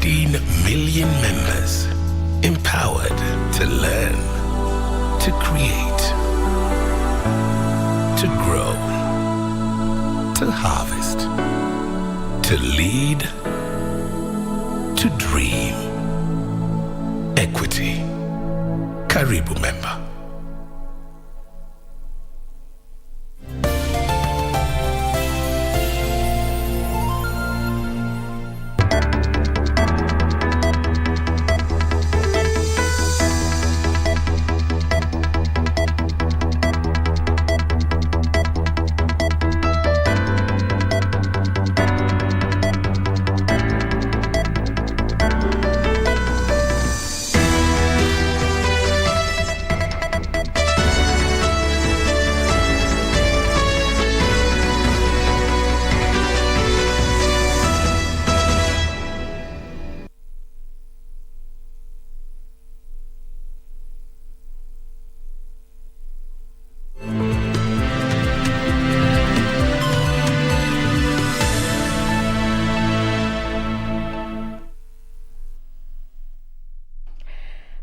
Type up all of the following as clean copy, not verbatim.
15 million members, empowered to learn, to create, to grow, to harvest, to lead, to dream. Equity. Karibu member.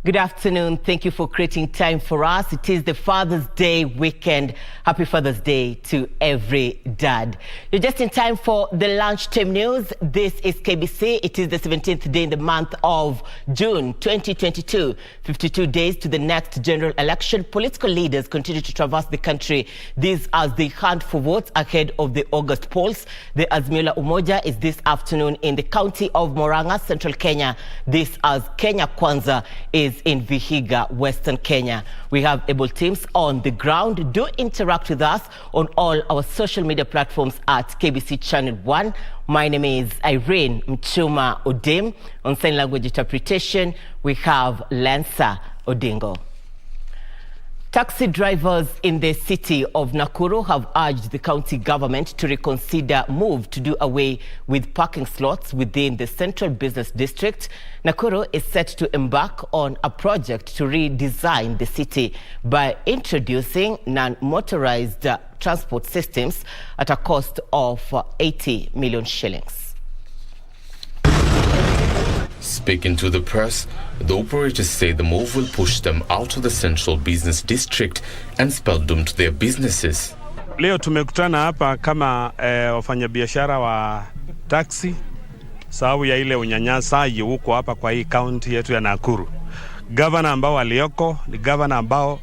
Good afternoon. Thank you for creating time for us. It is the Father's Day weekend. Happy Father's Day to every dad. You're just in time for the Lunchtime news. This is KBC. It is the 17th day in the month of June 2022. 52 days to the next general election. Political leaders continue to traverse the country. These as they hunt for votes ahead of the August polls. The Azimio Umoja is this afternoon in the county of Murang'a, Central Kenya. This as Kenya Kwanza is in Vihiga, Western Kenya. We have able teams on the ground. Do interact with us on all our social media platforms at KBC Channel 1. My name is Irene Muchuma Odim. On sign language interpretation, we have Lansa Odingo. Taxi drivers in the city of Nakuru have urged the county government to reconsider move to do away with parking slots within the central business district. Nakuru is set to embark on a project to redesign the city by introducing non-motorized transport systems at a cost of 80 million shillings. Speaking to the press, the operators say the move will push them out of the central business district and spell doom to their businesses. Leo tumekutana hapa kama wafanyabiashara wa taxi sababu ya ile unyanyasaji huko hapa kwa hii county yetu ya Nakuru. Governor ambao alioko ni governor ambao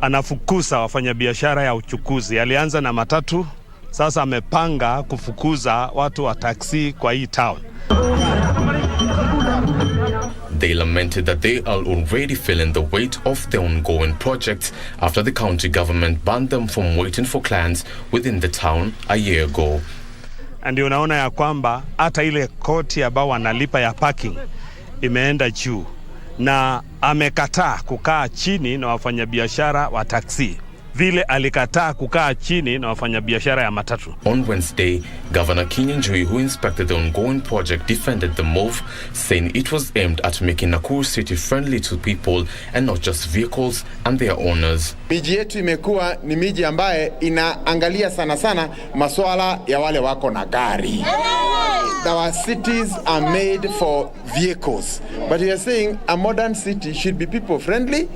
anafukuza wafanyabiashara ya uchukuzi. Alianza na matatu, sasa amepanga kufukuza watu wa taxi kwa hii town. They lamented that they are already feeling the weight of their ongoing projects after the county government banned them from waiting for clients within the town a year ago. And unaona ya kwamba hata ile koti ambao wanalipa ya parking imeenda juu na amekataa kukaa chini na wafanyabiashara wa taxi vile alikataa kukaa chini na wafanyabiashara ya matatu. On Wednesday, Governor Kinyanjui, who inspected the ongoing project, defended the move, saying it was aimed at making Nakuru city friendly to people and not just vehicles and their owners. Miji yetu imekuwa ni miji ambaye inaangalia sana sana masuala ya wale wako na gari. Our cities are made for vehicles, but we are saying a modern city should be people friendly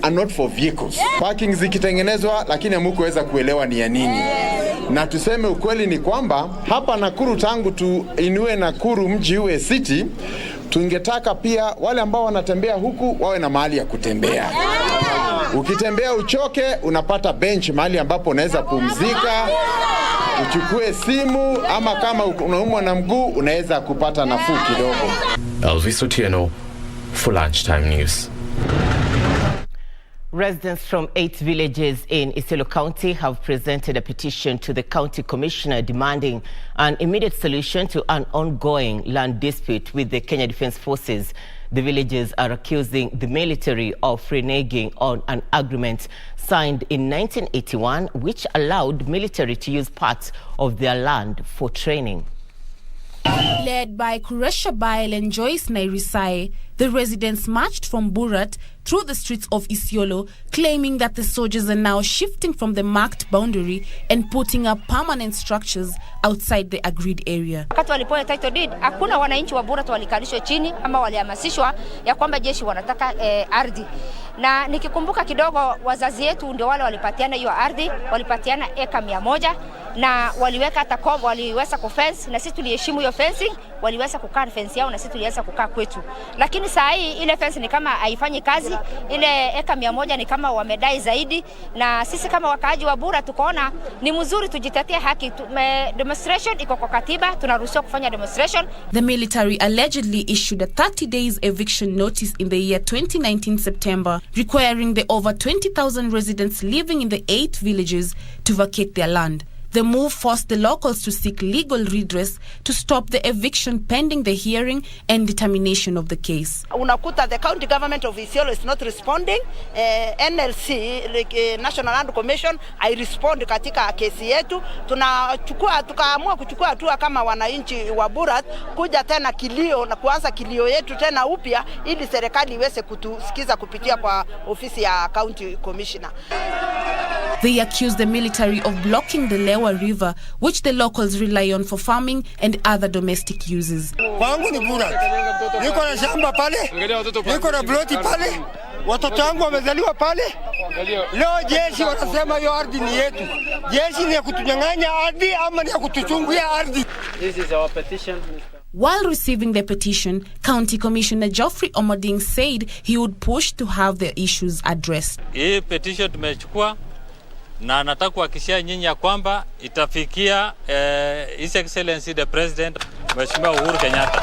and not for vehicles. Parking zikitengenezwa lakini hamukuweza kuelewa ni ya nini. Na tuseme ukweli ni kwamba hapa Nakuru tangu tuinue Nakuru mji uwe city, tungetaka pia wale ambao wanatembea huku wawe na mahali ya kutembea. Ukitembea uchoke, unapata bench mahali ambapo unaweza pumzika, uchukue simu, ama kama unaumwa na mguu unaweza kupata nafuu kidogo. Elvis Otieno for Lunchtime News. Residents from 8 villages in Isiolo County have presented a petition to the county commissioner demanding an immediate solution to an ongoing land dispute with the Kenya Defence Forces. The villages are accusing the military of reneging on an agreement signed in 1981 which allowed military to use parts of their land for training. Led by Kuresha Bail and Joyce Nairisai, the residents marched from Burat through the streets of Isiolo, claiming that the soldiers are now shifting from the marked boundary and putting up permanent structures outside the agreed area. Wakati walipoa title deed, hakuna wananchi wa Burat walikalishwa chini ama walihamasishwa ya kwamba jeshi wanataka ardhi. Na nikikumbuka kidogo, wazazi yetu ndio wale walipatiana hiyo ardhi, walipatiana eka 100 na waliweka hata kobo, waliweza kufence na sisi tuliheshimu hiyo fencing, waliweza kukaa fence yao na sisi tuliweza kukaa kwetu. Lakini saa hii ile fence ni kama haifanyi kazi, ile eka 100 ni kama wamedai zaidi, na sisi kama wakaaji wa Bura tukaona ni mzuri tujitetea haki. Demonstration iko kwa katiba, tunaruhusiwa kufanya demonstration. The military allegedly issued a 30 days eviction notice in the year 2019 September, requiring the over 20,000 residents living in the 8 villages to vacate their land. The move forced the locals to seek legal redress to stop the eviction pending the hearing and determination of the case. Unakuta the county government of Isiolo is not responding. NLC, National Land Commission, I respond katika kesi yetu. Tukaamua kuchukua hatua kama wananchi wa Burat kuja tena kilio na kuanza kilio yetu tena upya ili serikali iweze kutusikiza kupitia kwa ofisi ya county commissioner. They accused the military of blocking the Lewa River, which the locals rely on for farming and other domestic uses. Kwangu ni Burat. Niko na shamba pale, niko na ploti pale, watoto wangu wamezaliwa pale. Leo jeshi wanasema hiyo ardhi ni yetu. Jeshi ni ya kutunyang'anya ardhi ama ni ya kutuchungulia ardhi? This is our petition. While receiving the petition, County Commissioner Geoffrey Omoding said he would push to have the issues addressed. Hii petition tumechukua na nataka kuhakikishia nyinyi ya kwamba itafikia His Excellency the President Mheshimiwa Uhuru Kenyatta.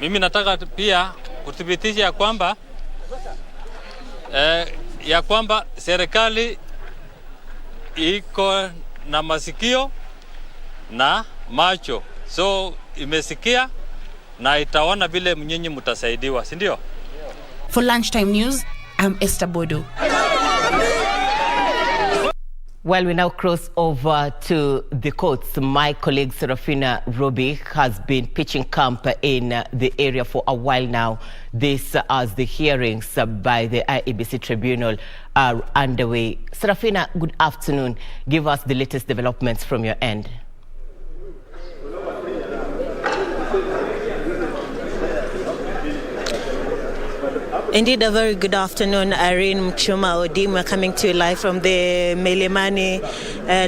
Mimi nataka pia kuthibitisha ya kwamba serikali iko na masikio na macho, so imesikia na itaona vile nyinyi mtasaidiwa, si ndio? For Lunchtime News, I'm Esther Bodo. Well, we now cross over to the courts. My colleague Serafina Robi has been pitching camp in the area for a while now. This as the hearings by the IEBC tribunal are underway. Serafina, good afternoon. Give us the latest developments from your end. Indeed, a very good afternoon, Irene, Muchuma, Odim. We're coming to you live from the Milimani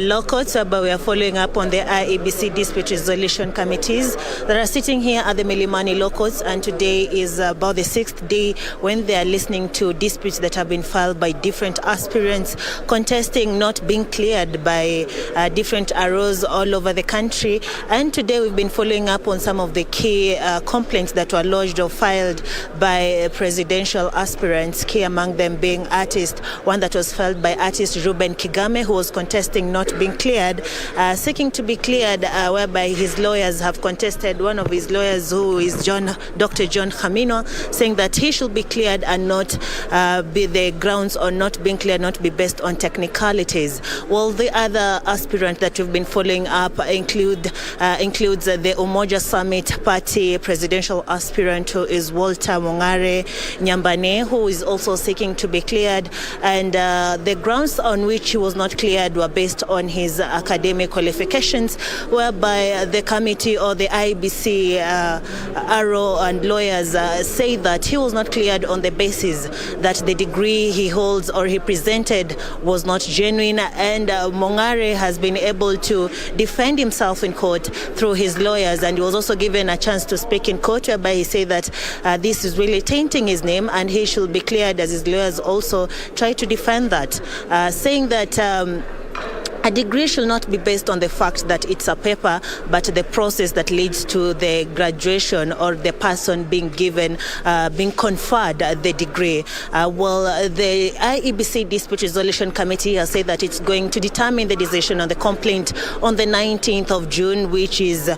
law courts, but we are following up on the IEBC dispute resolution committees that are sitting here at the Milimani law courts, and today is about the 6th day when they are listening to disputes that have been filed by different aspirants contesting not being cleared by different arrows all over the country. And today we've been following up on some of the key complaints that were lodged or filed by presidential aspirants, key among them being artist, one that was filed by artist Ruben Kigame, who was contesting not being cleared, seeking to be cleared, whereby his lawyers have contested, one of his lawyers, who is Dr. John Khamino, saying that he should be cleared and not be the grounds on not being cleared, not be based on technicalities. Well, the other aspirant that we've been following up includes the Umoja Summit Party presidential aspirant, who is Walter Mongare Nyambane, who is also seeking to be cleared, and the grounds on which he was not cleared were based on his academic qualifications, whereby the committee or the IEBC arrow and lawyers say that he was not cleared on the basis that the degree he holds or he presented was not genuine, and Mongare has been able to defend himself in court through his lawyers, and he was also given a chance to speak in court, whereby he said that this is really tainting his name and he should be cleared, as his lawyers also try to defend that, saying that a degree should not be based on the fact that it's a paper, but the process that leads to the graduation or the person being given, being conferred the degree. Well, the IEBC Dispute Resolution Committee has said that it's going to determine the decision on the complaint on the 19th of June, which is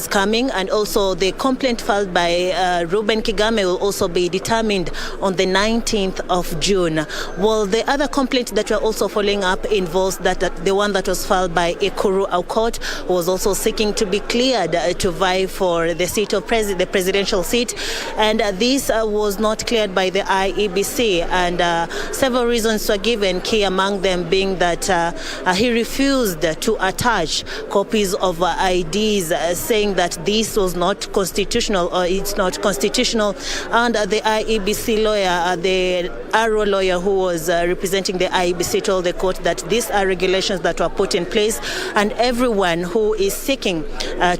coming, and also the complaint filed by Ruben Kigame will also be determined on the 19th of June. Well, the other complaint that we're also following up involves that the one that was filed by Nakuru Court, who was also seeking to be cleared to vie for the seat of the presidential seat, and this was not cleared by the IEBC, and several reasons were given, key among them being that he refused to attach copies of IDs, saying that this was not constitutional, or it's not constitutional. And the IEBC lawyer, the Arrow lawyer who was representing the IEBC, told the court that these are regulations that were put in place, and everyone who is seeking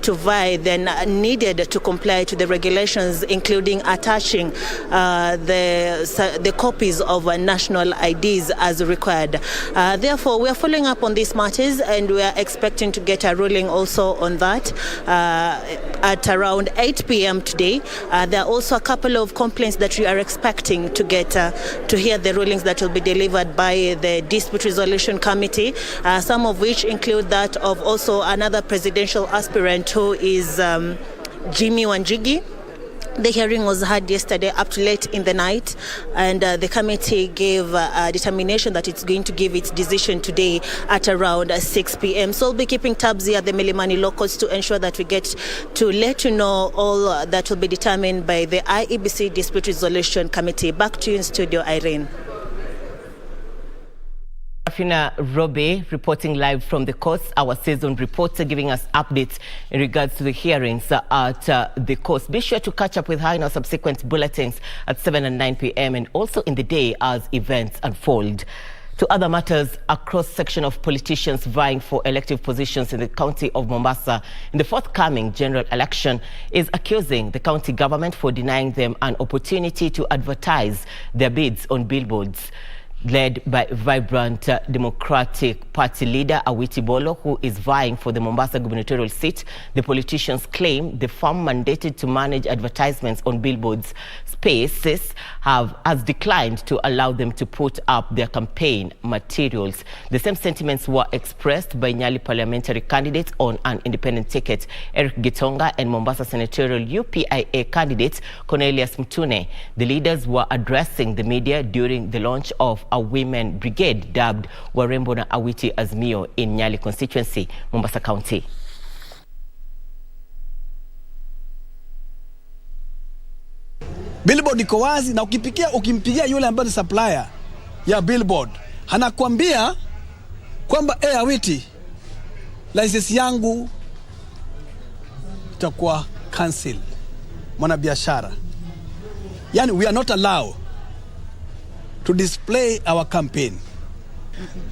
to vie then needed to comply to the regulations, including attaching the copies of national IDs as required. Therefore, we are following up on these matters, and we are expecting to get a ruling also on that at around 8 p.m. today. There are also a couple of complaints that we are expecting to get to hear the rulings that will be delivered by the Dispute Resolution Committee, some of which include that of also another presidential aspirant who is Jimmy Wanjigi. The hearing was had yesterday up to late in the night, and the committee gave a determination that it's going to give its decision today at around 6 p.m. So we'll be keeping tabs here at the Milimani locals to ensure that we get to let you know all that will be determined by the IEBC Dispute Resolution Committee. Back to you in studio, Irene. Afina Robe reporting live from the coast, our season reporter, giving us updates in regards to the hearings at the coast. Be sure to catch up with her in our subsequent bulletins at 7 and 9 p.m. and also in the day as events unfold. To other matters, a cross-section of politicians vying for elective positions in the county of Mombasa in the forthcoming general election is accusing the county government for denying them an opportunity to advertise their bids on billboards. Led by vibrant Democratic Party leader Awiti Bolo, who is vying for the Mombasa gubernatorial seat, the politicians claim the firm mandated to manage advertisements on billboards spaces has declined to allow them to put up their campaign materials. The same sentiments were expressed by Nyali parliamentary candidates on an independent ticket, Eric Gitonga, and Mombasa senatorial UPIA candidate Cornelius Mtune. The leaders were addressing the media during the launch of a women brigade dubbed Warembo na Awiti Azmio in Nyali constituency, Mombasa County. Billboard iko wazi, na ukimpigia yule ambaye ni supplier ya billboard, anakuambia kwamba Awiti, license yangu itakuwa cancel, mwana biashara. Yani we are not allowed to display our campaign.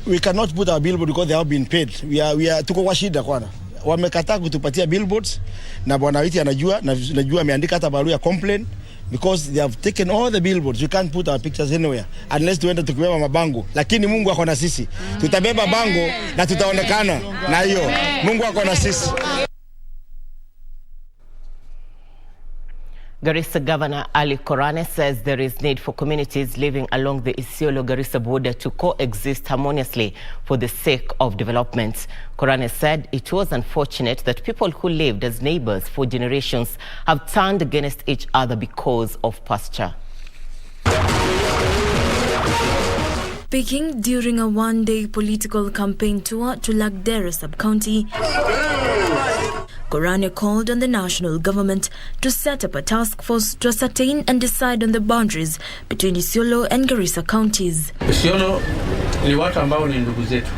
We cannot put our billboard because they have been paid. We are tuko kwa shida kwana. Wamekataa kutupatia billboards, na bwana Awiti anajua, najua ameandika hata barua ya complaint, because they have taken all the billboards. We can't put our pictures anywhere unless tuende tukibeba mabango. Lakini Mungu ako na sisi. Tutabeba bango na tutaonekana na hiyo. Mungu ako na sisi. Garissa Governor Ali Korane says there is need for communities living along the Isiolo-Garissa border to coexist harmoniously for the sake of development. Korane said it was unfortunate that people who lived as neighbors for generations have turned against each other because of pasture. Speaking during a one-day political campaign tour to Lagdera sub-county, Korane called on the national government to set up a task force to ascertain and decide on the boundaries between Isiolo and Garissa counties. Isiolo ni watu ambao ni ndugu zetu,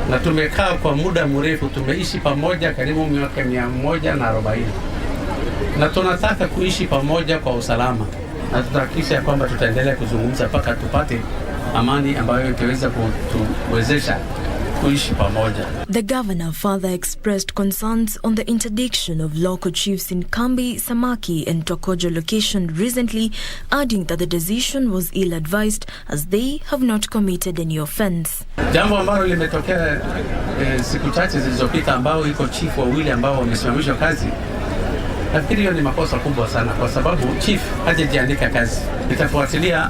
na tumekaa kwa muda mrefu, tumeishi pamoja karibu miaka 140, na tunataka kuishi pamoja kwa usalama, na tutahakikisha kwamba tutaendelea kuzungumza mpaka tupate amani ambayo itaweza kutuwezesha kuishi pamoja. The governor further expressed concerns on the interdiction of local chiefs in Kambi, Samaki and Tokojo location recently, adding that the decision was ill-advised as they have not committed any offense. Jambo ambalo limetokea siku chache zilizopita ambao iko chief wawili ambao wamesimamishwa kazi, nafikiri hiyo ni makosa kubwa sana, kwa sababu chief hajajiandika kazi. Nitafuatilia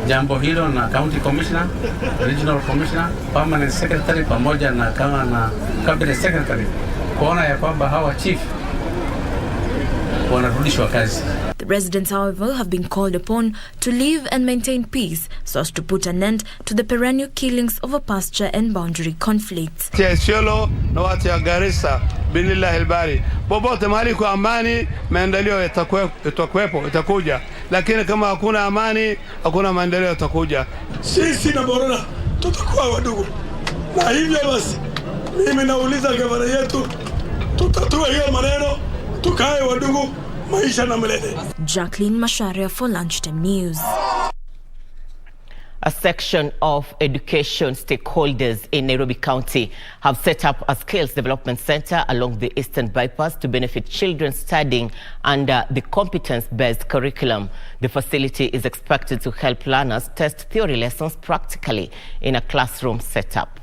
jambo hilo na county commissioner, regional commissioner, permanent secretary pamoja na kama na cabinet secretary kuona ya kwamba hawa chief wanarudishwa kazi. The residents, however, have been called upon to live and maintain peace so as to put an end to the perennial killings over pasture and boundary conflicts. Isiolo na watu ya Garissa bilillah albari popote mahali kwa amani maendeleo itakuja, lakini kama hakuna amani hakuna maendeleo yatakuja. Sisi na Borona tutakuwa wadugu, na hivyo basi mimi nauliza gavana yetu tutatue hiyo maneno, tukae wadugu, maisha na milele. Jacqueline Masharia for Lunchtime News. A section of education stakeholders in Nairobi County have set up a skills development center along the Eastern Bypass to benefit children studying under the competence-based curriculum. The facility is expected to help learners test theory lessons practically in a classroom setup.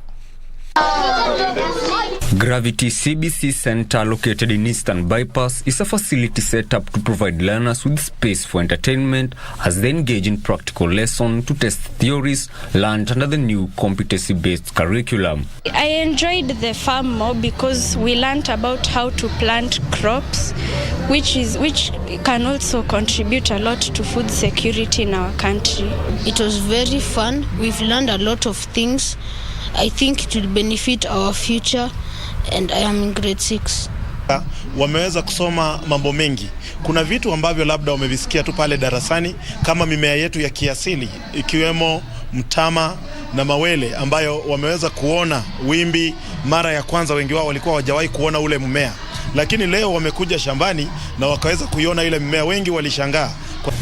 Gravity CBC Center, located in Eastern Bypass, is a facility set up to provide learners with space for entertainment as they engage in practical lessons to test theories learned under the new competency-based curriculum. I enjoyed the farm more because we learned about how to plant crops, which can also contribute a lot to food security in our country. It was very fun. We've learned a lot of things. I think it will benefit our future, and I am in grade 6. Wameweza kusoma mambo mengi. Kuna vitu ambavyo labda wamevisikia tu pale darasani kama mimea yetu ya kiasili ikiwemo mtama na mawele ambayo wameweza kuona wimbi mara ya kwanza. Wengi wao walikuwa hawajawahi kuona ule mmea, lakini leo wamekuja shambani na wakaweza kuiona ile mmea. Wengi walishangaa.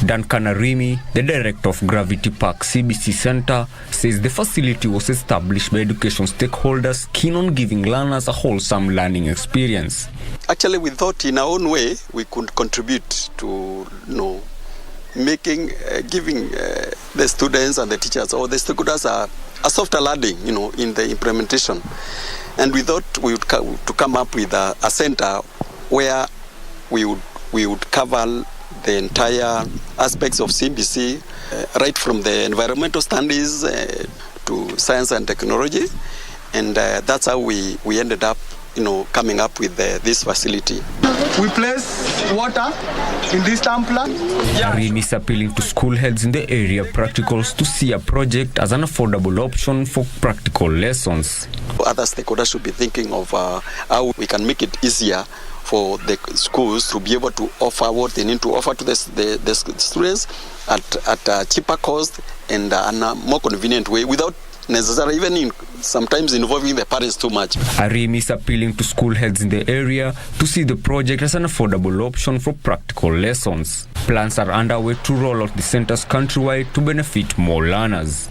Duncan Irene, the director of Gravity Park CBC Center, says the facility was established by education stakeholders keen on giving learners a wholesome learning experience. Actually, we thought in our own way we could contribute to, giving the students and the teachers or the stakeholders a softer learning, in the implementation. And we thought we would come up with a center where we would cover the entire aspects of CBC, right from the environmental studies to science and technology, and that's how we ended up, coming up with this facility. We place water in this tumbler. Irene is appealing to school heads in the area practicals to see a project as an affordable option for practical lessons. Other stakeholders should be thinking of how we can make it easier for the schools to be able to offer what they need to offer to the students at a cheaper cost and a more convenient way without necessarily sometimes involving the parents too much. Irene is appealing to school heads in the area to see the project as an affordable option for practical lessons. Plans are underway to roll out the centers countrywide to benefit more learners.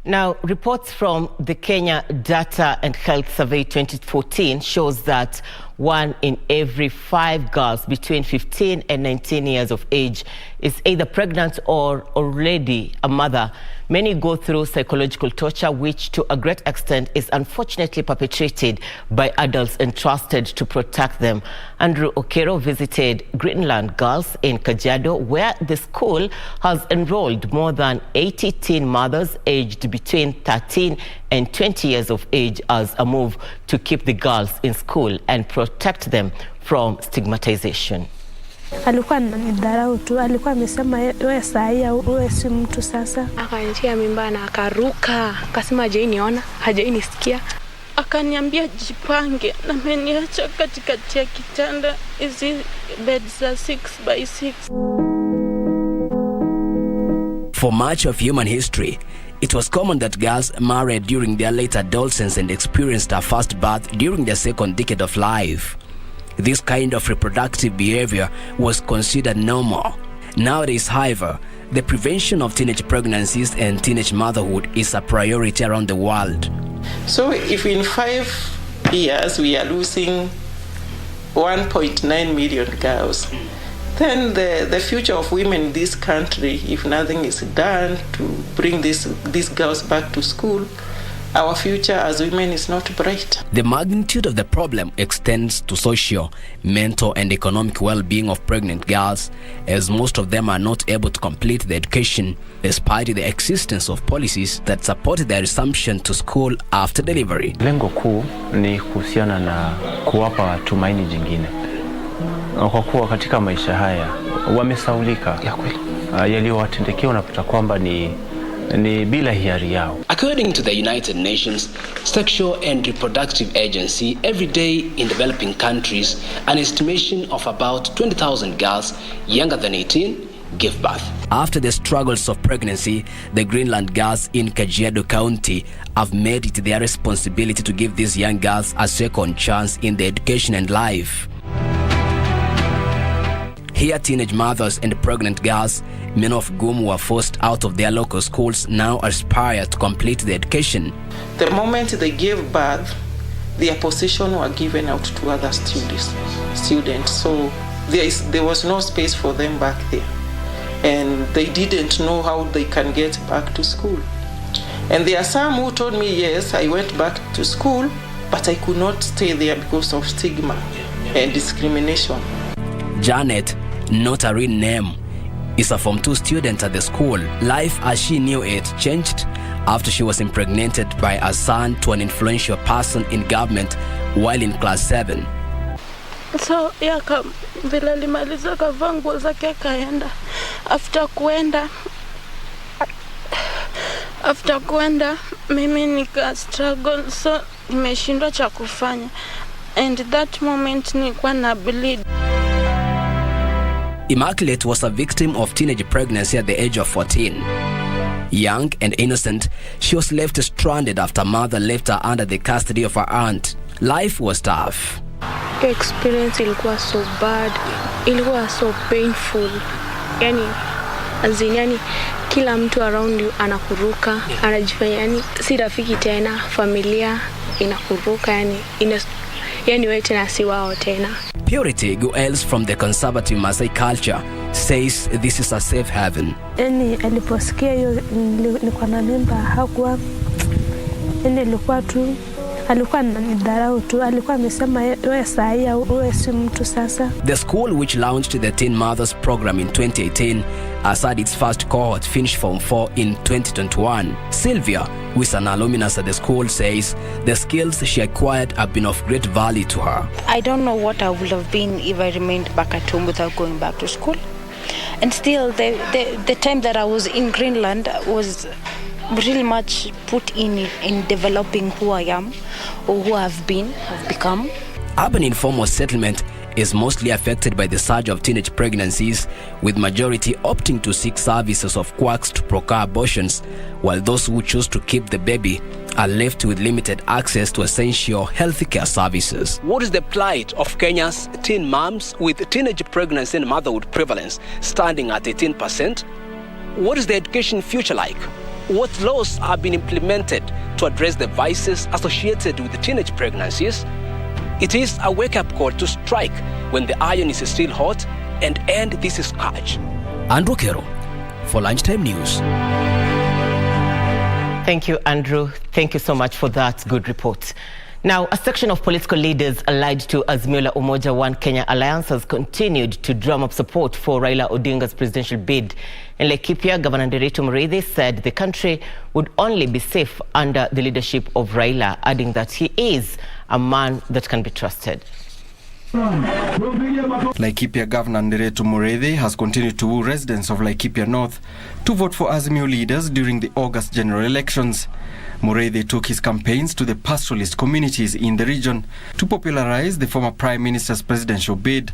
Now, reports from the Kenya Data and Health Survey 2014 shows that 1 in every 5 girls between 15 and 19 years of age is either pregnant or already a mother. Many go through psychological torture, which to a great extent is unfortunately perpetrated by adults entrusted to protect them. Andrew Okero visited Greenland Girls in Kajiado, where the school has enrolled more than 80 teen mothers aged between 13 and 20 years of age as a move to keep the girls in school and protect them from stigmatization. Alikuwa ananidharau tu, alikuwa amesema wewe saia wewe si mtu sasa. Akanitia mimba na akaruka, akasema hajainiona, hajainisikia. Akaniambia jipange na ameniacha katikati ya kitanda hizi beds za 6x6. For much of human history, it was common that girls married during their late adolescence and experienced a first birth during their second decade of life. This kind of reproductive behavior was considered normal. Nowadays, however, the prevention of teenage pregnancies and teenage motherhood is a priority around the world. So if in 5 years we are losing 1.9 million girls, then the future of women in this country, if nothing is done to bring these girls back to school, our future as women is not bright. The magnitude of the problem extends to social, mental, and economic well-being of pregnant girls, as most of them are not able to complete their education despite the existence of policies that support their resumption to school after delivery. Lengo kuu ni kuhusiana na kuwapa tumaini jingine. Kwa kuwa katika maisha haya wamesaulika yaliyowatendekea, unapata kwamba ni bila hiari yao. According to the United Nations Sexual and Reproductive Agency, every day in developing countries, an estimation of about 20,000 girls younger than 18 give birth. After the struggles of pregnancy, the Greenland girls in Kajiado County have made it their responsibility to give these young girls a second chance in their education and life. Here, teenage mothers and pregnant girls, many of whom were forced out of their local schools, now aspire to complete their education. The moment they gave birth, their possession were given out to other students. So there was no space for them back there. And they didn't know how they can get back to school. And there are some who told me, yes, I went back to school, but I could not stay there because of stigma and discrimination. Janet, not a real name, is a Form 2 student at the school. Life as she knew it changed after she was impregnated by a son to an influential person in government while in class 7. So vile alimaliza kavaa nguo zake akaenda. After kuenda mimi nika struggle, so nimeshindwa cha kufanya, and that moment nilikuwa na bleed. Immaculate was a victim of teenage pregnancy at the age of 14. Young and innocent, she was left stranded after mother left her under the custody of her aunt. Life was tough. The experience ilikuwa so bad, ilikuwa so painful. Yani kila mtu around you anakuruka, anajifanya yani si rafiki tena, familia inakuruka, yani wewe tena si wao tena. Purity, who hails from the conservative Maasai culture, says this is a safe haven. Aliposikia hiyo nilikuwa na mimba, hakuwa ilikuwa tu, alikuwa ananidharau tu, alikuwa amesema wewe sahi au wewe si mtu sasa. The school, which launched the Teen Mothers program in 2018, has had its first cohort finish Form 4 in 2021. Sylvia, who is an alumnus at the school, says the skills she acquired have been of great value to her. I don't know what I would have been if I remained back at home without going back to school. And still, the time that I was in Greenland was really much put in developing who I am or who I've become. Urban informal settlement is mostly affected by the surge of teenage pregnancies, with majority opting to seek services of quacks to procure abortions, while those who choose to keep the baby are left with limited access to essential healthcare services. What is the plight of Kenya's teen moms with teenage pregnancy and motherhood prevalence standing at 18%? What is the education future like? What laws have been implemented to address the vices associated with teenage pregnancies? It is a wake-up call to strike when the iron is still hot and end this scourge. Andrew Kero for Lunchtime News. Thank you, Andrew. Thank you so much for that good report. Now, a section of political leaders allied to Azimio la Umoja One Kenya Alliance has continued to drum up support for Raila Odinga's presidential bid. In Laikipia, Governor Nderitu Mureithi said the country would only be safe under the leadership of Raila, adding that he is a man that can be trusted. Laikipia Governor Nderitu Mureithi has continued to woo residents of Laikipia North to vote for Azimio leaders during the August general elections. Mureithi took his campaigns to the pastoralist communities in the region to popularize the former Prime Minister's presidential bid.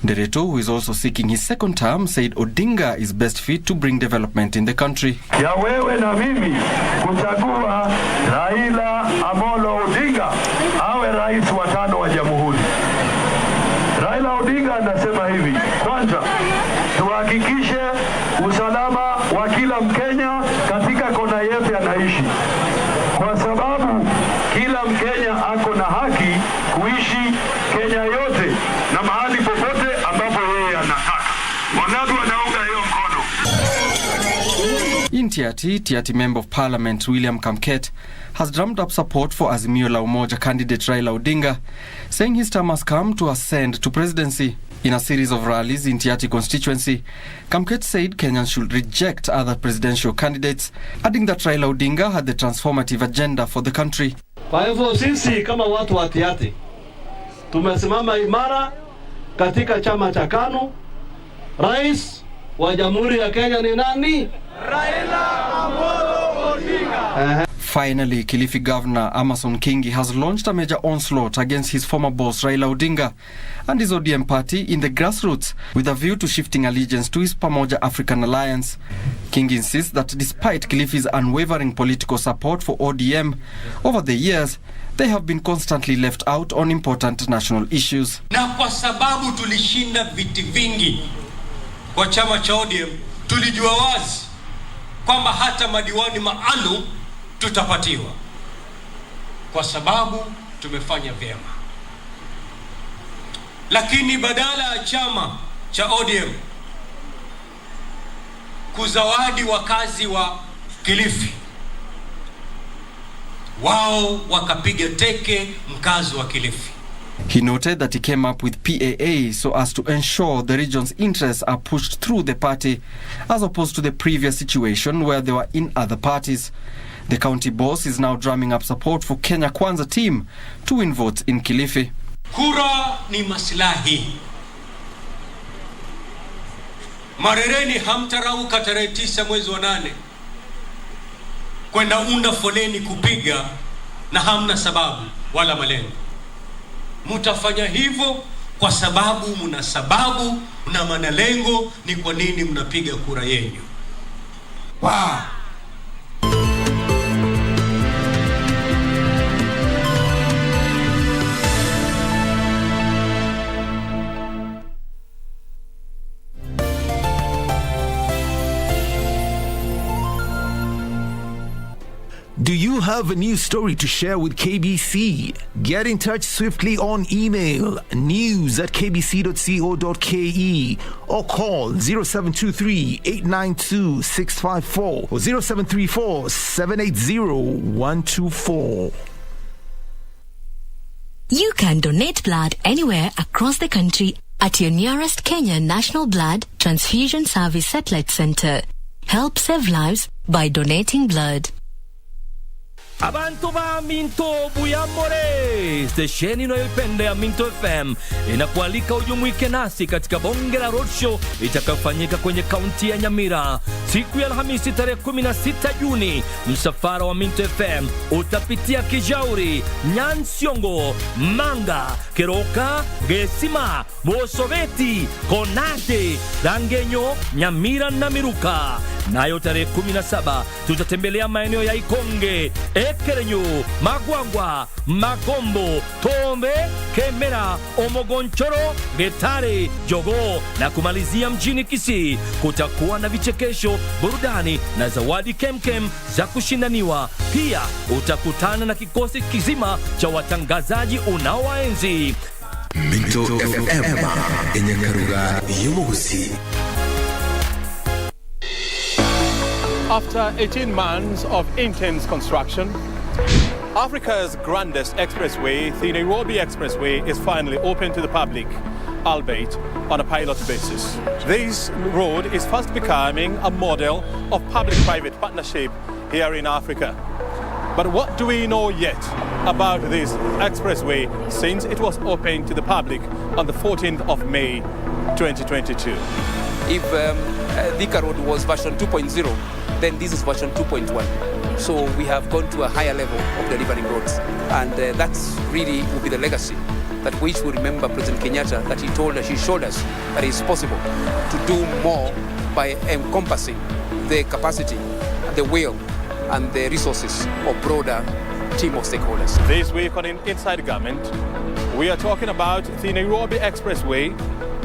Nderitu, who is also seeking his second term, said Odinga is best fit to bring development in the country. Ya wewe na mimi kuchagua Raila Amolo Odinga awe rais wa 5 wa jamhuri. Raila Odinga anasema hivi: kwanza, tuhakikishe usalama wa kila Mkenya katika kona yetu anaishi, kwa sababu kila Mkenya ako na haki kuishi Kenya yote na mahali popote ambapo yeye anataka. Wangapi wanaunga hiyo mkono? In Tiati Member of Parliament William Kamket has drummed up support for Azimio la Umoja candidate Raila Odinga, saying his term has come to ascend to presidency. In a series of rallies in Tiati constituency, Kamket said Kenyans should reject other presidential candidates, adding that Raila Odinga had the transformative agenda for the country. Kwa hivyo sisi kama watu wa Tiati tumesimama imara katika chama cha KANU. Rais wa Jamhuri ya Kenya ni nani? Raila Amolo Odinga. Finally, Kilifi Governor Amason Kingi has launched a major onslaught against his former boss Raila Odinga and his ODM party in the grassroots with a view to shifting allegiance to his Pamoja African Alliance. Kingi insists that despite Kilifi's unwavering political support for ODM, over the years, they have been constantly left out on important national issues. Na kwa sababu tulishinda viti vingi kwa chama cha ODM, tulijua wazi kwamba hata madiwani maalum tutapatiwa kwa sababu tumefanya vyema. Lakini badala ya chama cha ODM kuzawadi wakazi wa Kilifi, wao wakapiga teke mkazi wa Kilifi. He noted that he came up with PAA so as to ensure the region's interests are pushed through the party, as opposed to the previous situation where they were in other parties. The county boss is now drumming up support for Kenya Kwanza team to win votes in Kilifi. Kura ni maslahi. Marereni hamtarauka tarehe 9 mwezi wa 8 kwenda unda foleni kupiga na hamna sababu wala malengo. Mutafanya hivyo kwa sababu muna sababu na malengo ni kwa nini mnapiga kura yenu. Wow. Do you have a news story to share with KBC? Get in touch swiftly on email news@kbc.co.ke or call 0723-892-654 or 0734-780-124. You can donate blood anywhere across the country at your nearest Kenya National Blood Transfusion Service Satellite Center. Help save lives by donating blood. Abantu ba Minto Buyamore, stesheni unayoipenda ya Minto FM inakualika ujumuike nasi katika bonge la roadshow itakayofanyika kwenye kaunti ya Nyamira siku ya Alhamisi tarehe 16 Juni. Msafara wa Minto FM utapitia Kijauri, Nyansiongo, Manga, Keroka, Gesima, Bosoveti, Konate, Dangenyo, Nyamira na Miruka. Nayo tarehe 17 tutatembelea maeneo ya Ikonge, Ekerenyo, Magwangwa, Magombo, Tombe, Kemera, Omogonchoro, Getare, Jogo na kumalizia mjini Kisii. Kutakuwa na vichekesho, burudani na zawadi kemkem za kushindaniwa. Pia utakutana na kikosi kizima cha watangazaji unaowaenzi. Minto FM yenye karuga yumugusi. After 18 months of intense construction, Africa's grandest expressway, the Nairobi Expressway, is finally open to the public, albeit on a pilot basis. This road is fast becoming a model of public-private partnership here in Africa. But what do we know yet about this expressway since it was opened to the public on the 14th of May 2022? If Thika Road was version 2.0, then this is version 2.1. So we have gone to a higher level of delivering roads. And that's really will be the legacy that we should remember President Kenyatta, that he showed us that it is possible to do more by encompassing the capacity, the will, and the resources of broader team of stakeholders. This week on Inside Government, we are talking about the Nairobi Expressway,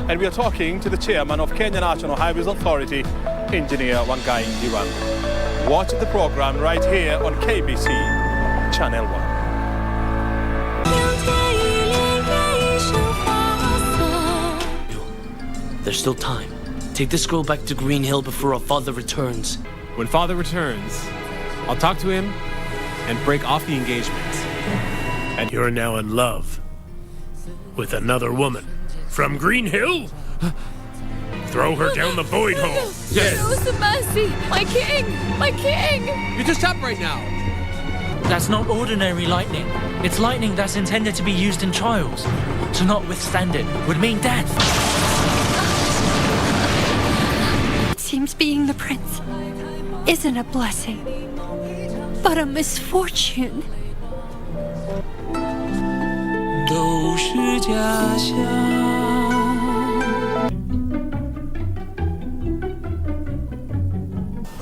and we are talking to the chairman of Kenya National Highways Authority, Engineer Wangai Ndirango. Watch the program right here on KBC Channel 1. There's still time. Take this girl back to Green Hill before her father returns. when father returns, I'll talk to him and break off the engagement. And you're now in love with another woman from Green Hill? Throw her down the void hole. Yes. Mercy, my king, my king. You're just up right now. That's not ordinary lightning. It's lightning that's intended to be used in trials. To not withstand it would mean death. It seems being the prince isn't a blessing, but a misfortune.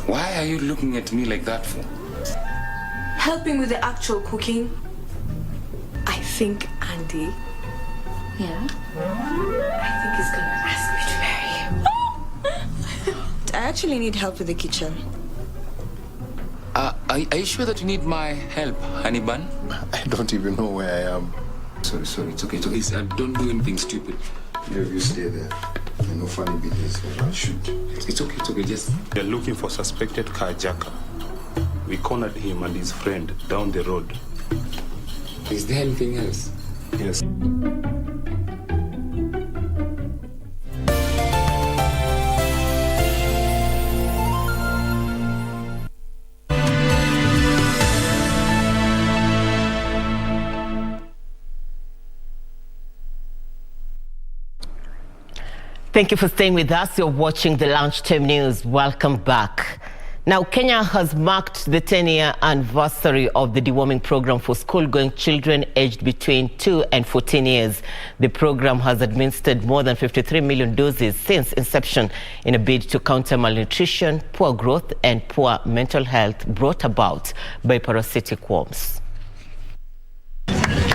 Why are you looking at me like that for? Helping with the actual cooking. I think Andy. Yeah? I think he's gonna ask me to marry him. I actually need help with the kitchen. Are you sure that you need my help, honey bun? I don't even know where I am. Sorry, it's okay. Don't do anything stupid. You stay there. No funny business. Shoot. It's okay. Just. We're looking for suspected carjacker. We cornered him and his friend down the road. Is there anything else? Yes. Thank you for staying with us. You're watching the Lunchtime News. Welcome back. Now, Kenya has marked the 10-year anniversary of the deworming program for school-going children aged between 2 and 14 years. The program has administered more than 53 million doses since inception in a bid to counter malnutrition, poor growth, and poor mental health brought about by parasitic worms.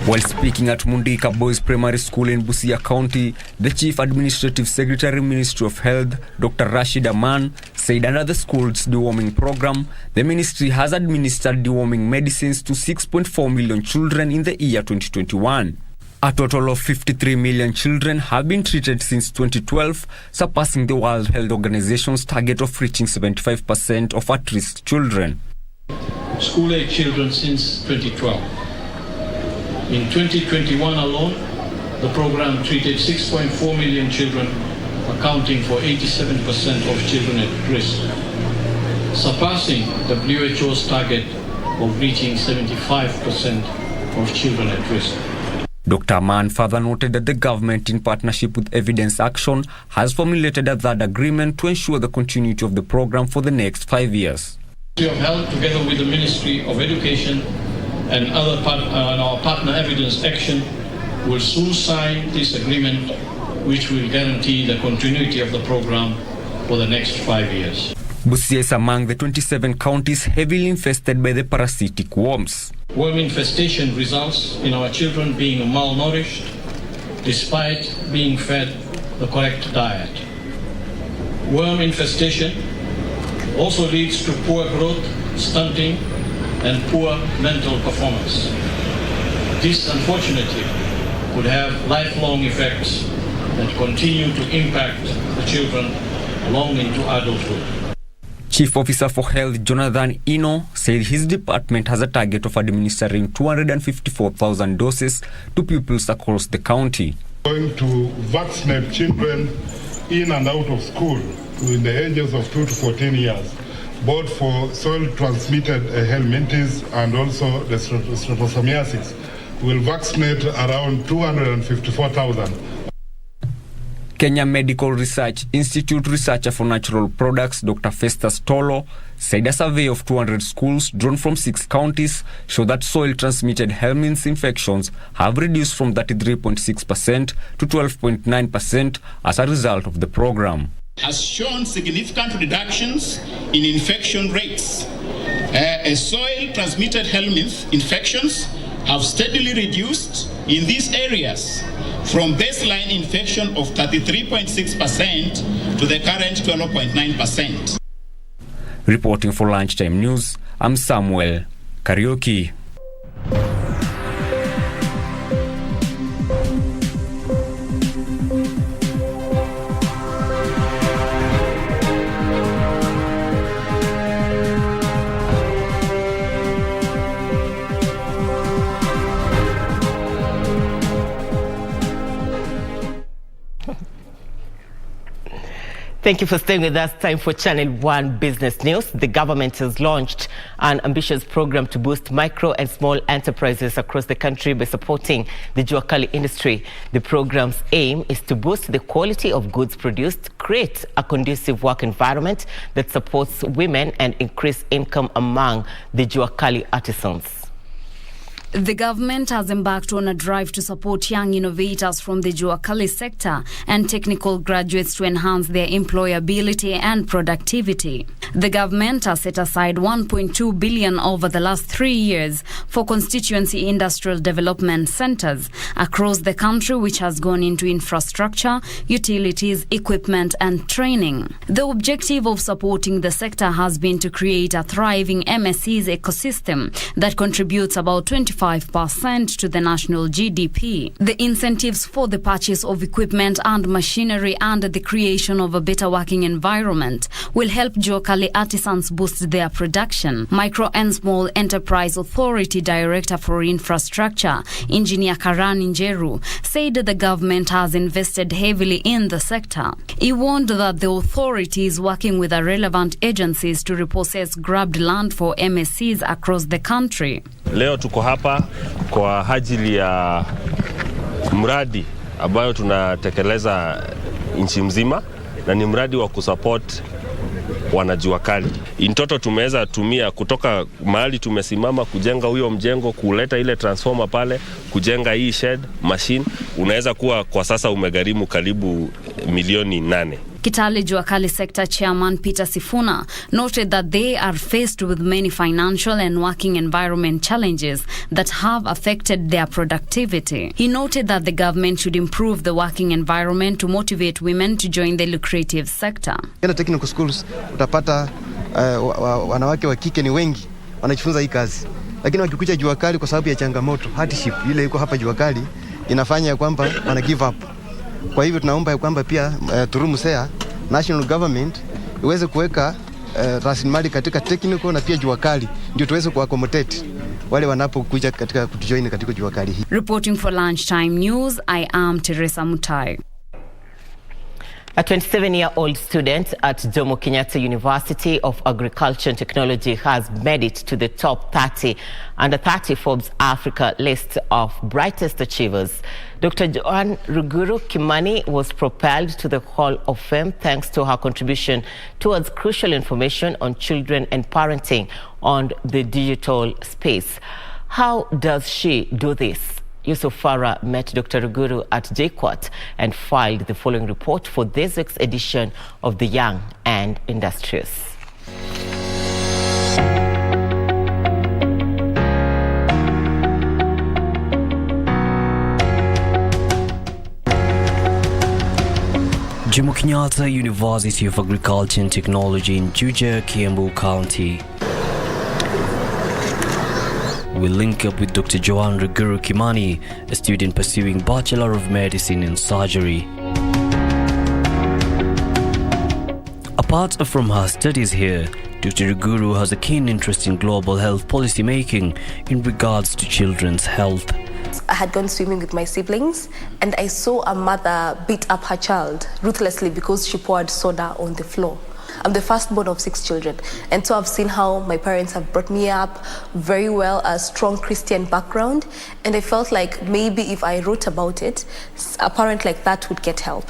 While speaking at Mundika Boys Primary School in Busia County, the Chief Administrative Secretary, Ministry of Health, Dr. Rashid Aman, said under the school's deworming program, the ministry has administered deworming medicines to 6.4 million children in the year 2021. A total of 53 million children have been treated since 2012, surpassing the World Health Organization's target of reaching 75% of at-risk children. School-age children since 2012. In 2021 alone, the program treated 6.4 million children, accounting for 87% of children at risk, surpassing WHO's target of reaching 75% of children at risk. Dr. Aman further noted that the government, in partnership with Evidence Action, has formulated a third agreement to ensure the continuity of the program for the next 5 years. We have held, together with the Ministry of Education and our partner Evidence Action, will soon sign this agreement, which will guarantee the continuity of the program for the next 5 years. Busia is among the 27 counties heavily infested by the parasitic worms. Worm infestation results in our children being malnourished despite being fed the correct diet. Worm infestation also leads to poor growth, stunting, and poor mental performance. This, unfortunately, could have lifelong effects that continue to impact the children long into adulthood. Chief Officer for Health Jonathan Ino said his department has a target of administering 254,000 doses to pupils across the county. Going to vaccinate children in and out of school in the ages of 2 to 14 years, both for soil-transmitted helminthes and also the streptococcus. We'll vaccinate around 254,000. Kenya Medical Research Institute researcher for natural products, Dr. Festus Tolo, said a survey of 200 schools drawn from 6 counties show that soil-transmitted helminth infections have reduced from 33.6% to 12.9% as a result of the program. Has shown significant reductions in infection rates. Soil-transmitted helminth infections have steadily reduced in these areas from baseline infection of 33.6% to the current 12.9%. Reporting for Lunchtime News, I'm Samuel Karaoke. Thank you for staying with us. Time for Channel 1 Business News. The government has launched an ambitious program to boost micro and small enterprises across the country by supporting the jua kali industry. The program's aim is to boost the quality of goods produced, create a conducive work environment that supports women, and increase income among the jua kali artisans. The government has embarked on a drive to support young innovators from the jua kali sector and technical graduates to enhance their employability and productivity. The government has set aside 1.2 billion over the last 3 years for constituency industrial development centers across the country, which has gone into infrastructure, utilities, equipment and training. The objective of supporting the sector has been to create a thriving MSC's ecosystem that contributes about 25% to the national GDP. The incentives for the purchase of equipment and machinery and the creation of a better working environment will help jua kali artisans boost their production. Micro and Small Enterprise Authority Director for Infrastructure, Engineer Karan Njeru, said the government has invested heavily in the sector. He warned that the authority is working with the relevant agencies to repossess grabbed land for MSCs across the country. Leo tuko hapa kwa ajili ya mradi ambayo tunatekeleza nchi mzima, na ni mradi wa kusupport wanajua kali. In total tumeweza tumia kutoka mahali tumesimama kujenga huyo mjengo, kuleta ile transformer pale, kujenga hii shed machine, unaweza kuwa kwa sasa umegharimu karibu milioni 8. Kitale Jua Kali Sector Chairman Peter Sifuna noted that they are faced with many financial and working environment challenges that have affected their productivity. He noted that the government should improve the working environment to motivate women to join the lucrative sector. In technical schools utapata wanawake wa kike ni wengi wanajifunza hii kazi, lakini wakikuja jua kali kwa sababu ya changamoto hardship ile iko hapa jua kali inafanya kwamba wana give up. Kwa hivyo tunaomba kwamba pia turumsea national government iweze kuweka rasilimali katika technical na pia jua kali ndio tuweze kuaccommodate wale wanapokuja katika kujoin katika jua kali hii. Reporting for Lunchtime News, I am Teresa Mutai. A 27-year-old student at Jomo Kenyatta University of Agriculture and Technology has made it to the top 30 under 30 Forbes Africa list of brightest achievers. Dr. Joan Ruguru Kimani was propelled to the Hall of Fame thanks to her contribution towards crucial information on children and parenting on the digital space. How does she do this? Yusuf Farah met Dr. Ruguru at JKUAT and filed the following report for this week's edition of The Young and Industrious. Jomo Kenyatta University of Agriculture and Technology in Juja, Kiambu County. We link up with Dr. Joan Ruguru Kimani, a student pursuing Bachelor of Medicine in Surgery. Apart from her studies here, Dr. Ruguru has a keen interest in global health policy making in regards to children's health. I had gone swimming with my siblings and I saw a mother beat up her child ruthlessly because she poured soda on the floor. I'm the firstborn of 6 children, and so I've seen how my parents have brought me up very well, a strong Christian background, and I felt like maybe if I wrote about it, a parent like that would get help.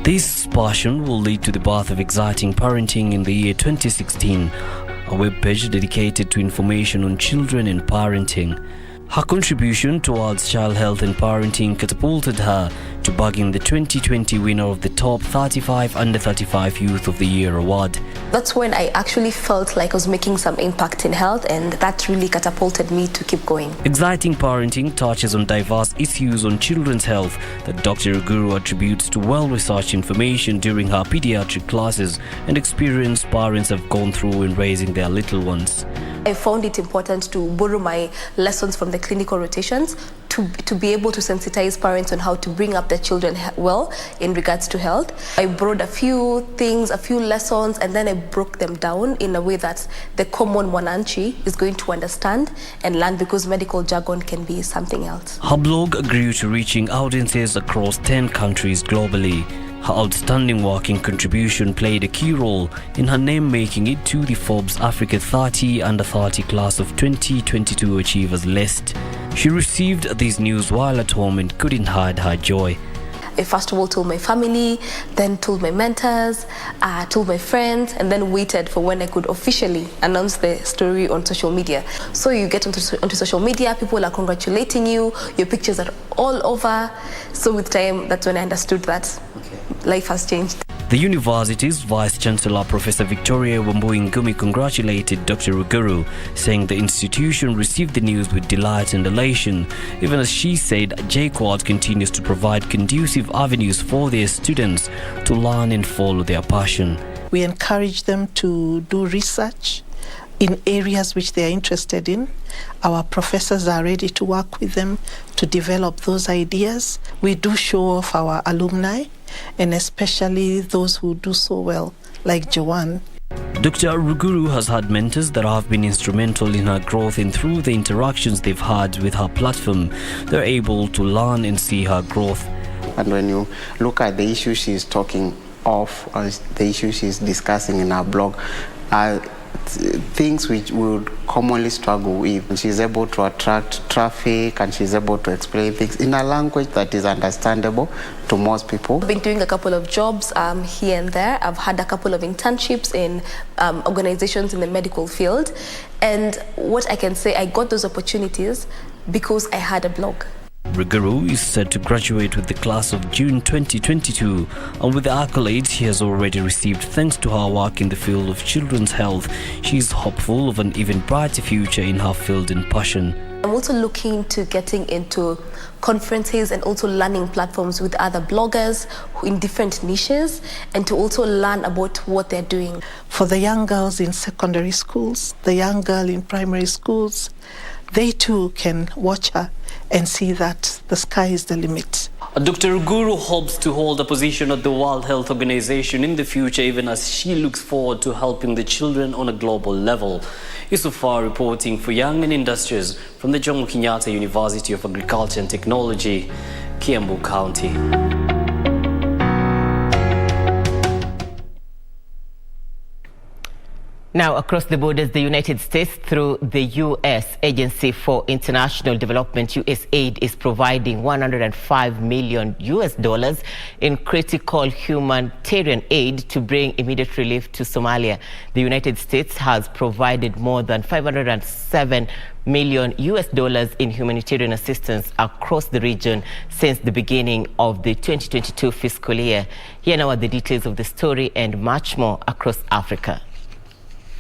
This passion will lead to the birth of Exciting Parenting in the year 2016, a webpage dedicated to information on children and parenting. Her contribution towards child health and parenting catapulted her to bagging the 2020 winner of the top 35 under 35 Youth of the Year award. That's when I actually felt like I was making some impact in health, and that really catapulted me to keep going. Exciting Parenting touches on diverse issues on children's health that Dr. Ruguru attributes to well-researched information during her pediatric classes and experience parents have gone through in raising their little ones. I found it important to borrow my lessons from the clinical rotations to be able to sensitize parents on how to bring up their children well in regards to health. I borrowed a few things, a few lessons, and then I broke them down in a way that the common mwananchi is going to understand and learn, because medical jargon can be something else. Her blog grew to reaching audiences across 10 countries globally. Her outstanding working contribution played a key role in her name making it to the Forbes Africa 30 Under 30 Class of 2022 Achievers list. She received this news while at home and couldn't hide her joy. I first of all told my family, then told my mentors, told my friends, and then waited for when I could officially announce the story on social media. So you get onto social media, people are congratulating you, your pictures are all over. So with time, that's when I understood that life has changed. The university's Vice-Chancellor Professor Victoria Wambui Ngumi congratulated Dr. Ruguru, saying the institution received the news with delight and elation, even as she said JKUAT continues to provide conducive avenues for their students to learn and follow their passion. We encourage them to do research in areas which they are interested in. Our professors are ready to work with them to develop those ideas. We do show off our alumni, and especially those who do so well, like Joanne. Dr. Ruguru has had mentors that have been instrumental in her growth, and through the interactions they've had with her platform, they're able to learn and see her growth. And when you look at the issues she's talking of, or the issues she's discussing in her blog, things which we would commonly struggle with. She's able to attract traffic, and she's able to explain things in a language that is understandable to most people. I've been doing a couple of jobs here and there. I've had a couple of internships in organizations in the medical field. And what I can say, I got those opportunities because I had a blog. Ruguru is set to graduate with the class of June 2022, and with the accolades he has already received thanks to her work in the field of children's health, she is hopeful of an even brighter future in her field and passion. I'm also looking to getting into conferences and also learning platforms with other bloggers in different niches, and to also learn about what they're doing. For the young girls in secondary schools, the young girl in primary schools, they too can watch her and see that the sky is the limit. Dr. Ruguru hopes to hold a position at the World Health Organization in the future, even as she looks forward to helping the children on a global level. Yusufar reporting for Young and Industries from the Jomo Kenyatta University of Agriculture and Technology, Kiambu County. Now, across the borders, the United States, through the U.S. Agency for International Development, USAID, is providing $105 million in critical humanitarian aid to bring immediate relief to Somalia. The United States has provided more than $507 million in humanitarian assistance across the region since the beginning of the 2022 fiscal year. Here now are the details of the story and much more across Africa.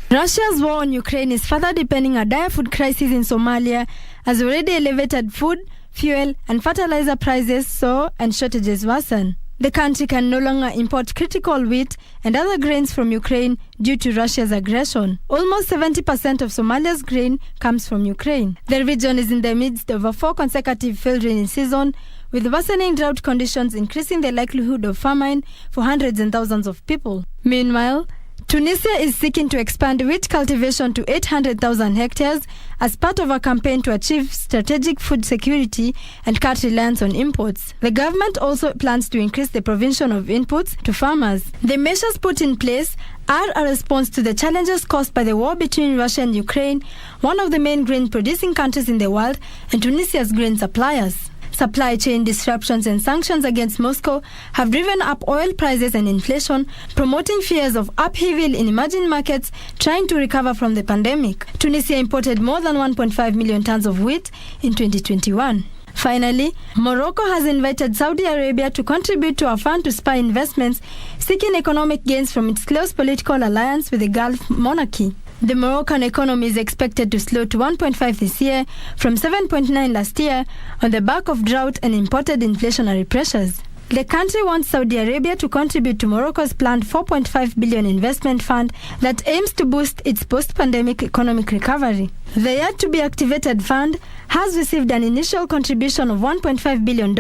Russia's war on Ukraine is further deepening a dire food crisis in Somalia, as already elevated food, fuel and fertilizer prices soar and shortages worsen. The country can no longer import critical wheat and other grains from Ukraine due to Russia's aggression. Almost 70% of Somalia's grain comes from Ukraine. The region is in the midst of a 4 consecutive failed rainy season, with worsening drought conditions increasing the likelihood of famine for hundreds and thousands of people. Meanwhile, Tunisia is seeking to expand wheat cultivation to 800,000 hectares as part of a campaign to achieve strategic food security and cut reliance on imports. The government also plans to increase the provision of inputs to farmers. The measures put in place are a response to the challenges caused by the war between Russia and Ukraine, one of the main grain-producing countries in the world, and Tunisia's grain suppliers. Supply chain disruptions and sanctions against Moscow have driven up oil prices and inflation, promoting fears of upheaval in emerging markets trying to recover from the pandemic. Tunisia imported more than 1.5 million tons of wheat in 2021. Finally, Morocco has invited Saudi Arabia to contribute to a fund to spur investments, seeking economic gains from its close political alliance with the Gulf monarchy. The Moroccan economy is expected to slow to 1.5 this year from 7.9 last year on the back of drought and imported inflationary pressures. The country wants Saudi Arabia to contribute to Morocco's planned $4.5 billion investment fund that aims to boost its post-pandemic economic recovery. The yet-to-be-activated fund has received an initial contribution of $1.5 billion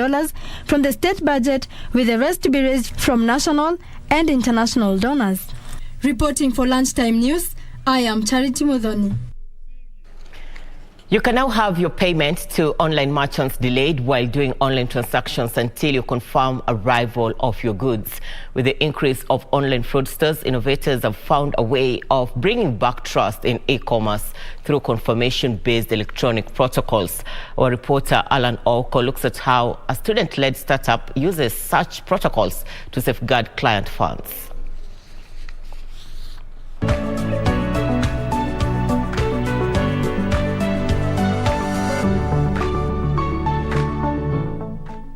from the state budget, with the rest to be raised from national and international donors. Reporting for Lunchtime News, I am Charity Mudhoni. You can now have your payment to online merchants delayed while doing online transactions until you confirm arrival of your goods. With the increase of online fraudsters, innovators have found a way of bringing back trust in e-commerce through confirmation-based electronic protocols. Our reporter Alan Oko looks at how a student-led startup uses such protocols to safeguard client funds.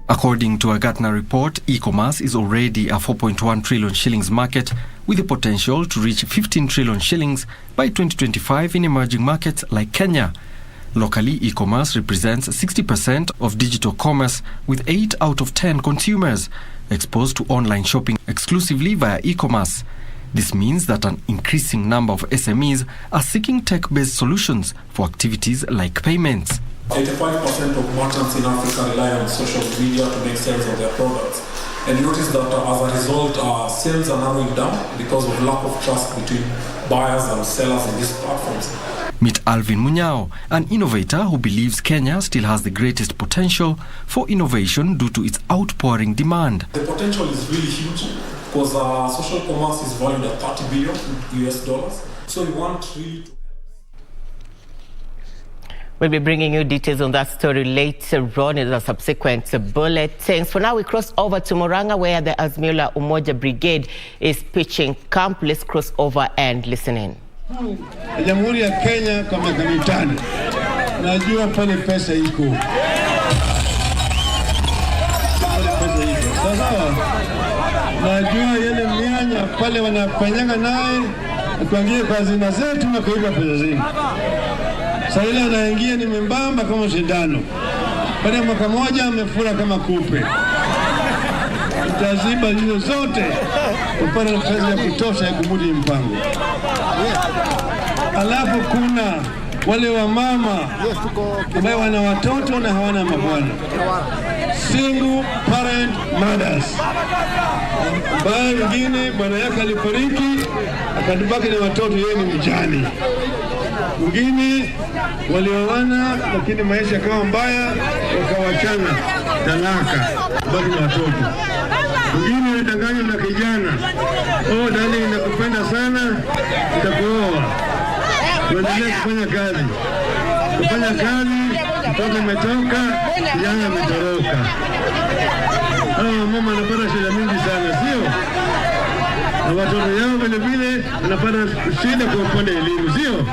According to a Gartner report, e-commerce is already a 4.1 trillion shillings market with the potential to reach 15 trillion shillings by 2025 in emerging markets like Kenya. Locally, e-commerce represents 60% of digital commerce, with 8 out of 10 consumers exposed to online shopping exclusively via e-commerce. This means that an increasing number of SMEs are seeking tech-based solutions for activities like payments. 85% of merchants in Africa rely on social media to make sales of their products. And notice that as a result, sales are narrowing down because of lack of trust between buyers and sellers in these platforms. Meet Alvin Munyao, an innovator who believes Kenya still has the greatest potential for innovation due to its outpouring demand. The potential is really huge because social commerce is valued at $30 billion US. So we want really to... We'll be bringing you details on that story later on in the subsequent bulletins. For now, we cross over to Murang'a, where the Azimio Umoja Brigade is pitching camp. Let's cross over and listen in. Jamhuri ya Kenya kwa miaka mitano. Najua pale pesa iko. Sasa najua yale mianya pale wanafanyanga naye tuangie kwa hazina zetu na kuiba pesa zetu. Sasa ile anaingia ni membamba kama shindano. Baada ya mwaka moja amefura kama kupe. Utaziba hizo zote kupata nafasi ya kutosha ya kumudi mpango. Alafu kuna wale wa mama ambao wana watoto na hawana mabwana. Single parent mothers. Baadhi wengine bwana yake alifariki akatubaki na watoto, yeye ni mjane. Wengine walioana lakini maisha kama mbaya wakawachana talaka baki na watoto. Wengine walidanganywa na kijana, oh dani nakupenda sana nitakuoa. Waendelea kufanya kazi. Mtoto umetoka, kijana ametoroka. Mama anapata shida mingi sana, sio? Na watoto yao vile vile wanapata shida kwa upande wa elimu, sio?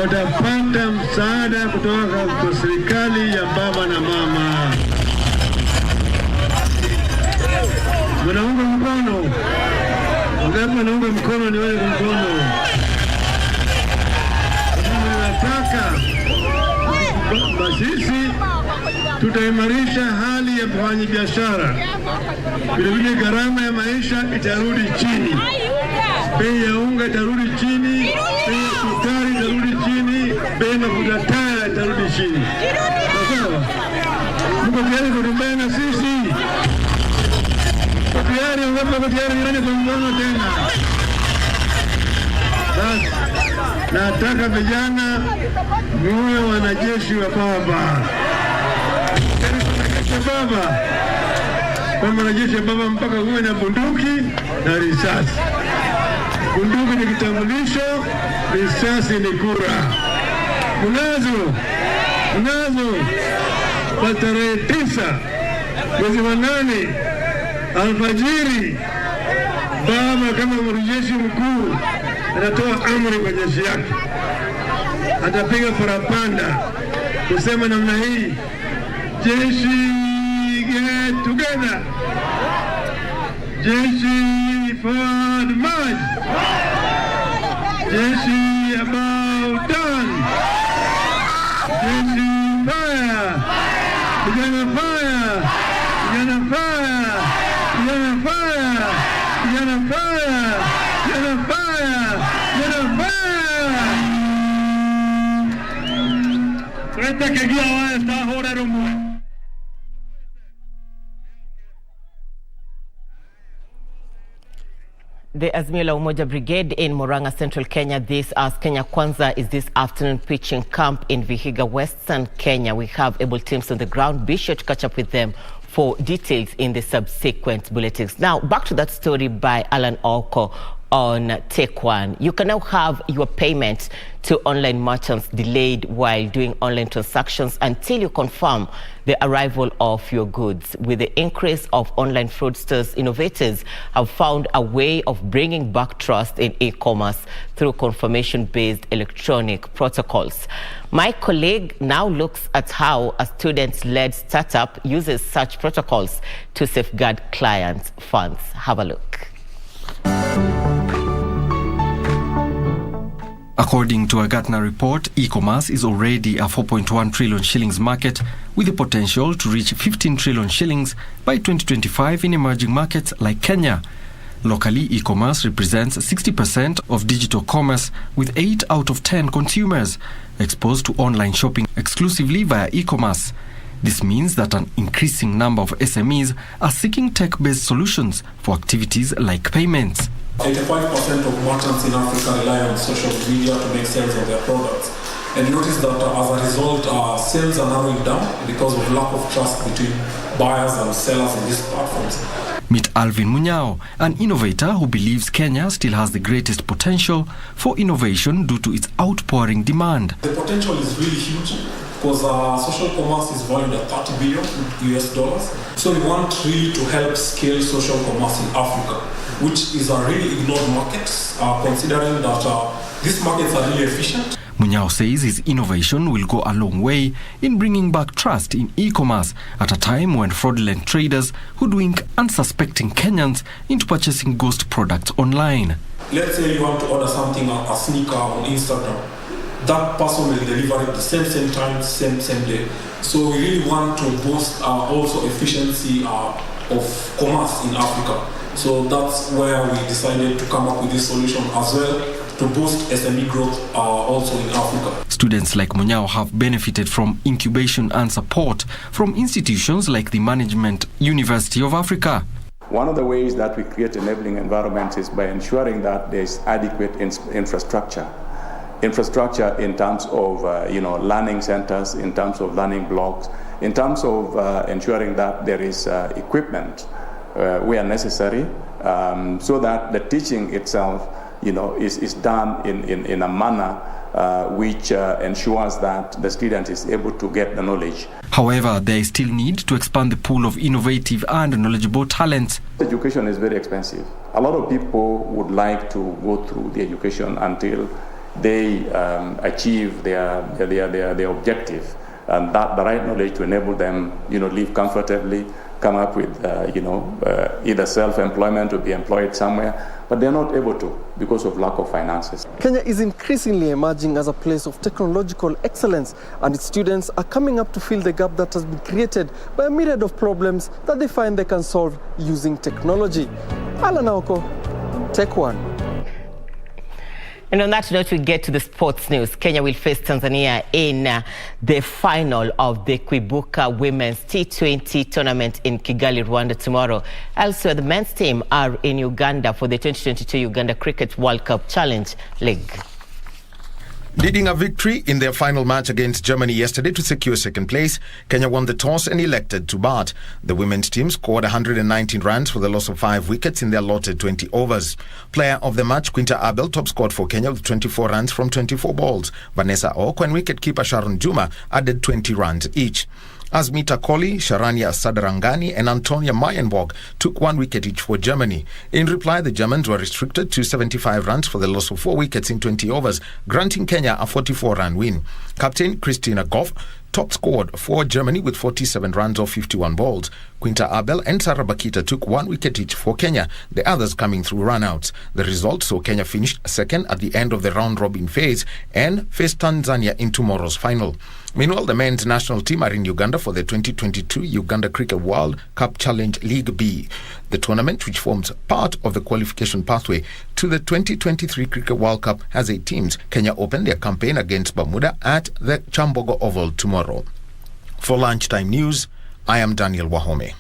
Watapata msaada kutoka kwa serikali ya baba na mama. Wanaunga mkono. Wangapi wanaunga mkono ni wale mkono. Nataka sisi tutaimarisha hali ya kufanya biashara. Vile vile gharama ya maisha itarudi chini. Bei ya unga itarudi chini, bei ya sukari itarudi chini, bei ya mafuta taa itarudi chini. Sawa? Mko tayari kutembea na sisi? Tayari ngapi tayari nani kumwona tena? Basi nataka vijana muwe wanajeshi wa baba. Baba. Kama wanajeshi wa baba mpaka uwe na bunduki na risasi. Bunduki ni kitambulisho, risasi ni kura. Unazo. Kwa tarehe 9 mwezi wa 8 alfajiri, baba kama mjeshi mkuu anatoa amri kwa jeshi yake. Atapiga parapanda kusema namna hii: jeshi get together. Jeshi forward march. Jeshi about done. Jeshi fire. Vijana fire. Vijana fire. Vijana fire. Vijana fire. Vijana fire. Vijana fire. Reta que guía está ahora rumbo. the Azimio la Umoja Brigade in Murang'a, Central Kenya. This as Kenya Kwanza is this afternoon pitching camp in Vihiga, Western Kenya. We have able teams on the ground. Be sure to catch up with them for details in the subsequent bulletins. Now, back to that story by Alan Oko on Take One. You can now have your payment to online merchants delayed while doing online transactions until you confirm the arrival of your goods. With the increase of online fraudsters, innovators have found a way of bringing back trust in e-commerce through confirmation-based electronic protocols. My colleague now looks at how a student-led startup uses such protocols to safeguard clients' funds. Have a look. According to a Gartner report, e-commerce is already a 4.1 trillion shillings market with the potential to reach 15 trillion shillings by 2025 in emerging markets like Kenya. Locally, e-commerce represents 60% of digital commerce, with 8 out of 10 consumers exposed to online shopping exclusively via e-commerce. This means that an increasing number of SMEs are seeking tech-based solutions for activities like payments. 85% of merchants in Africa rely on social media to make sales of their products. And notice that as a result, sales are narrowing down because of lack of trust between buyers and sellers in these platforms. Meet Alvin Munyao, an innovator who believes Kenya still has the greatest potential for innovation due to its outpouring demand. The potential is really huge because social commerce is valued at $30 billion US. So we want really to help scale social commerce in Africa, which is a really ignored market, considering that these markets are really efficient. Munyao says his innovation will go a long way in bringing back trust in e-commerce at a time when fraudulent traders hoodwink unsuspecting Kenyans into purchasing ghost products online. Let's say you want to order something, a sneaker on Instagram. That person will deliver it the same time, same day. So we really want to boost also efficiency of commerce in Africa. So that's where we decided to come up with this solution as well, to boost SME growth also in Africa. Students like Munyao have benefited from incubation and support from institutions like the Management University of Africa. One of the ways that we create enabling environments is by ensuring that there is adequate infrastructure. Infrastructure in terms of learning centers, in terms of learning blocks, in terms of ensuring that there is equipment where necessary, so that the teaching itself is done in a manner which ensures that the student is able to get the knowledge. However, there is still need to expand the pool of innovative and knowledgeable talent. Education is very expensive. A lot of people would like to go through the education until they achieve their objective, and that the right knowledge to enable them live comfortably, come up with either self-employment or be employed somewhere, but they're not able to because of lack of finances. Kenya is increasingly emerging as a place of technological excellence, and its students are coming up to fill the gap that has been created by a myriad of problems that they find they can solve using technology. Alan Oko, Take One. And on that note, we get to the sports news. Kenya will face Tanzania in the final of the Kwibuka Women's T20 tournament in Kigali, Rwanda tomorrow. Elsewhere, the men's team are in Uganda for the 2022 Uganda Cricket World Cup Challenge League. Needing a victory in their final match against Germany yesterday to secure second place, Kenya won the toss and elected to bat. The women's team scored 119 runs for the loss of 5 wickets in their allotted 20 overs. Player of the match, Quinta Abel, top scored for Kenya with 24 runs from 24 balls. Vanessa Oko and wicketkeeper Sharon Juma added 20 runs each. Asmita Kohli, Sharanya Sadarangani and Antonia Mayenborg took 1 wicket each for Germany. In reply, the Germans were restricted to 75 runs for the loss of 4 wickets in 20 overs, granting Kenya a 44-run win. Captain Christina Goff top scored for Germany with 47 runs off 51 balls. Quinta Abel and Sarah Bakita took 1 wicket each for Kenya, the others coming through runouts. The result saw Kenya finish second at the end of the round-robin phase and face Tanzania in tomorrow's final. Meanwhile, the men's national team are in Uganda for the 2022 Uganda Cricket World Cup Challenge League B, the tournament which forms part of the qualification pathway to the 2023 Cricket World Cup has 8 teams. Kenya opened their campaign against Bermuda at the Chambogo Oval tomorrow. For Lunchtime News, I am Daniel Wahome.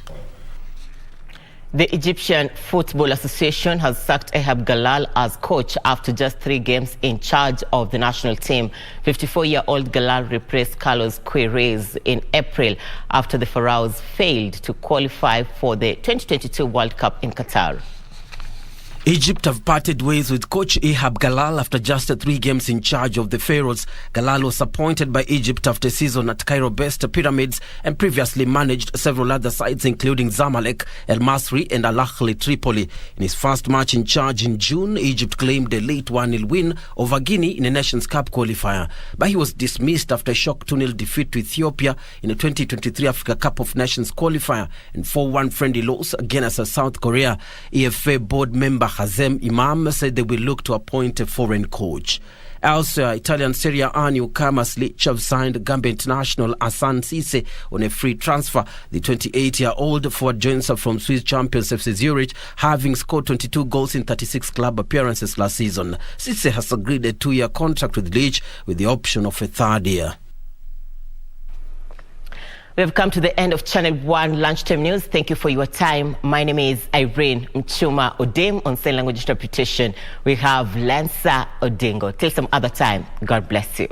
The Egyptian Football Association has sacked Ehab Galal as coach after just 3 games in charge of the national team. 54-year-old Galal replaced Carlos Queiroz in April after the Pharaohs failed to qualify for the 2022 World Cup in Qatar. Egypt have parted ways with coach Ehab Galal after just 3 games in charge of the Pharaohs. Galal was appointed by Egypt after a season at Cairo Best Pyramids and previously managed several other sides including Zamalek, El Masri and Al Ahly Tripoli. In his first match in charge in June, Egypt claimed a late 1-0 win over Guinea in a Nations Cup qualifier. But he was dismissed after a shock 2-0 defeat to Ethiopia in a 2023 Africa Cup of Nations qualifier and 4-1 friendly loss against South Korea. EFA board member Hazem Imam said they will look to appoint a foreign coach. Elsewhere, Italian Serie A newcomers Lecce have signed Gambia international Hassan Cisse on a free transfer. The 28-year-old forward joins up from Swiss champions FC Zurich, having scored 22 goals in 36 club appearances last season. Cisse has agreed a 2-year contract with Lecce with the option of a 3rd year. We have come to the end of Channel 1 Lunchtime News. Thank you for your time. My name is Irene Muchuma. Odem on sign language interpretation. We have Lanza Odingo. Till some other time. God bless you.